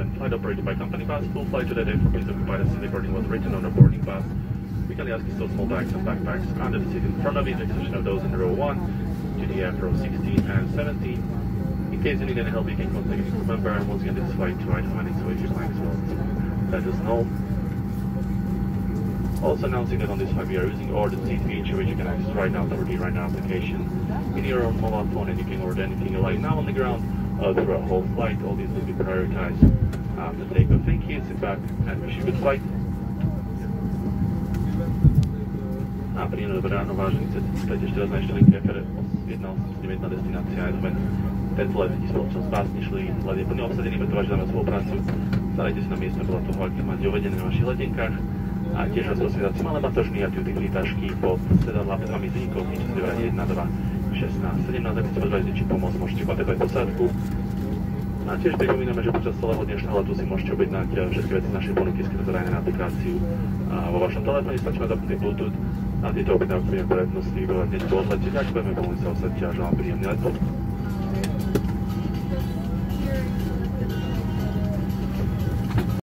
gentlemen, flight operated by company bus. Full flight today, please occupy the seat according was written on the boarding pass. We can ask you still small bags and backpacks under the seat in front of you, the exception of those in row 1, GDF row 16 and 17. In case you need any help, you can contact a crew member, and once again, this is flight to Idaho, so if you're flying as well, let us know. Also announcing that on this flight we are using order seat feature, which you can access right now through the Right Now application in your own mobile phone, and you can order anything you like now on the ground through a whole flight. All these will be prioritized after takeoff. Thank you, sit back and wish you a good flight. A príjemné dobré ráno, vážení cestující, ešte raz na Eštelinke FR 1891 destinácia Eindhoven. Tento let letí spoločnosť Fast Michelin, let je plne obsadený, preto váš dáme spoluprácu. Starajte sa na mieste podľa toho, aké máte uvedené na vašich letenkách. A tiež vás prosím dať si malé batožny a duty tašky pod sedadla pred vami s výnikou číslo 1, 2, 16, 17, ak ste potrebovali či pomôcť, môžete kontaktovať posádku. A tiež pripomíname, že počas celého dnešného letu si môžete objednať všetky veci z našej ponuky skrze na aplikáciu. A vo vašom telefóne stačí mať zapnutý Bluetooth a tieto objednávky budeme prednostní hneď po odlete. Ďakujeme, pomôcť sa osadiť a želám príjemný let.